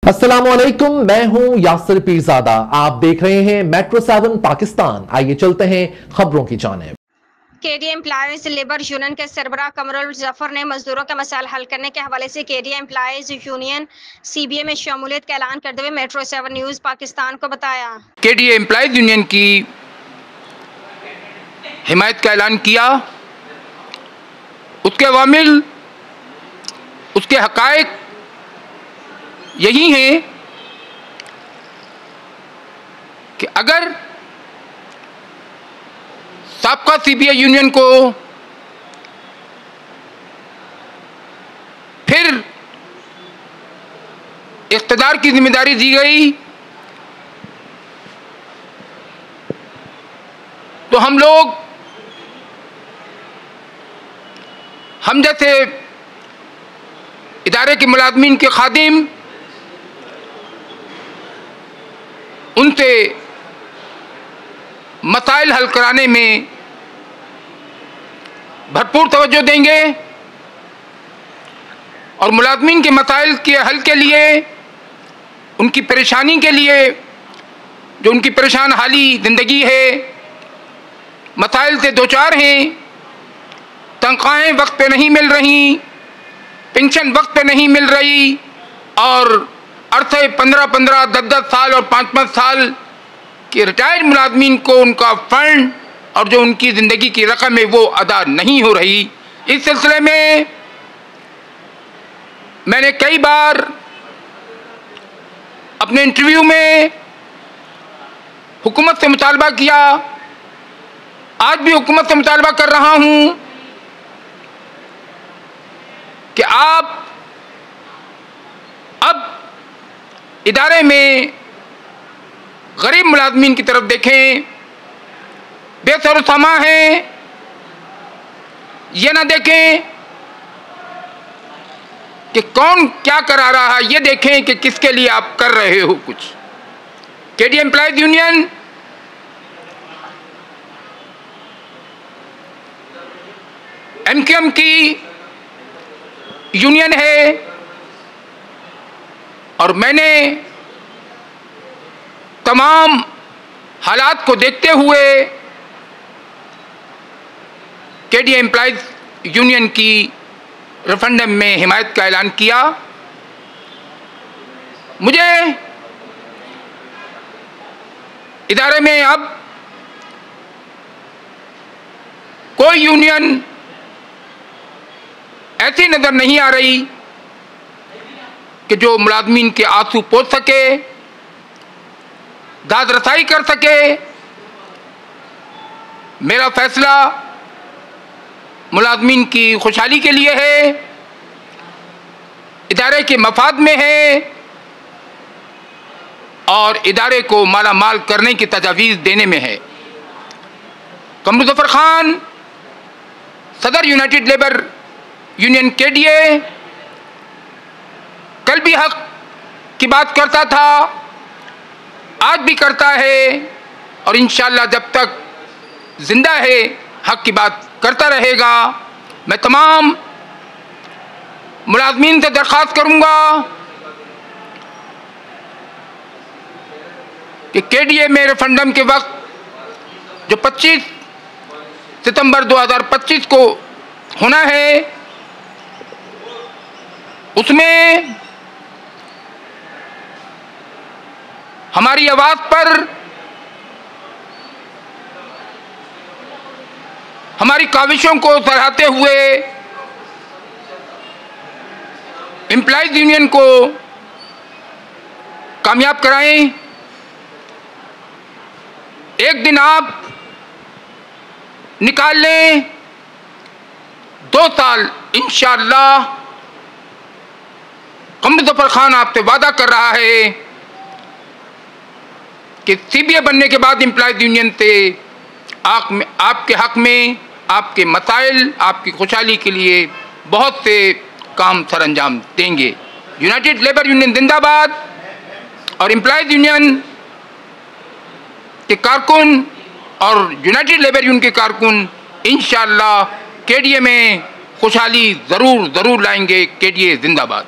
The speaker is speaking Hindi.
अस्सलामुअलैकुम, मैं हूं यासिर पीरजादा। आप देख रहे हैं मेट्रो 7 पाकिस्तान। आइए चलते हैं खबरों की जानिब। केडीए एम्प्लॉयज लेबर यूनियन के सरबराह कमरुल जफर ने मजदूरों के मसाइल हल करने के हवाले से केडीए एम्प्लॉयज यूनियन सीबीए में शमूलियत का ऐलान करते हुए मेट्रो 7 न्यूज़ पाकिस्तान को बताया। केडीए एम्प्लॉयज यूनियन की हिमायत का ऐलान किया, उसके अवामिल, उसके हकायक यही हैं कि अगर साबका सीबीए यूनियन को फिर इख्तिदार की जिम्मेदारी दी गई तो हम लोग, हम जैसे इदारे के मुलाजमीन के खादिम, उनसे मसाइल हल कराने में भरपूर तवज्जो देंगे और मुलाजमीन के मसाइल के हल के लिए, उनकी परेशानी के लिए, जो उनकी परेशान हाली ज़िंदगी है, मसाइल से दो चार हैं, तनख्वाहें वक्त पे नहीं मिल रही, पेंशन वक्त पे नहीं मिल रही और अरसे 15-15, 10-10 साल और 5-5 साल के रिटायर्ड मुलाजमीन को उनका फ़ंड और जो उनकी ज़िंदगी की रकम है वो अदा नहीं हो रही। इस सिलसिले में मैंने कई बार अपने इंटरव्यू में हुकूमत से मुतालबा किया, आज भी हुकूमत से मुतालबा कर रहा हूँ कि आप अब इदारे में गरीब मुलाजमीन की तरफ देखें, बेसर सामा है ये ना देखें कि कौन क्या करा रहा है, ये देखें कि किसके लिए आप कर रहे हो कुछ। केडीए एम्प्लॉयज यूनियन एमक्यूएम की यूनियन है और मैंने तमाम हालात को देखते हुए केडीए एम्प्लॉयज यूनियन की रेफरेंडम में हिमायत का ऐलान किया। मुझे इदारे में अब कोई यूनियन ऐसी नज़र नहीं आ रही कि जो मुलाजमीन के आंसू पोंछ सके, दाद रसाई कर सके। मेरा फैसला मुलाजमीन की खुशहाली के लिए है, इदारे के मफाद में है और इदारे को माला माल करने की तजावीज़ देने में है। कमरुल जफर खान, सदर यूनाइटेड लेबर यूनियन केडीए, कल भी हक की बात करता था, आज भी करता है और इंशाअल्लाह जब तक जिंदा है हक की बात करता रहेगा। मैं तमाम मुलाजमीन से दरख्वास्त करूंगा कि केडीए में रेफरेंडम के वक्त जो 25 सितंबर 2025 को होना है, उसमें हमारी आवाज़ पर, हमारी काविशों को सराहते हुए एम्प्लॉयज यूनियन को कामयाब कराएं। एक दिन आप निकाल लें, 2 साल इंशाअल्लाह कमरुल जफर खान आपसे वादा कर रहा है कि सीबीए बनने के बाद एम्प्लॉयज यूनियन से आपके हक में, आपके मसाइल, आपकी खुशहाली के लिए बहुत से काम सरअंजाम देंगे। यूनाइटेड लेबर यूनियन जिंदाबाद और एम्प्लॉयज यूनियन के कारकुन और यूनाइटेड लेबर यूनियन के कारकुन इंशाअल्लाह केडीए में खुशहाली ज़रूर लाएंगे। केडीए जिंदाबाद।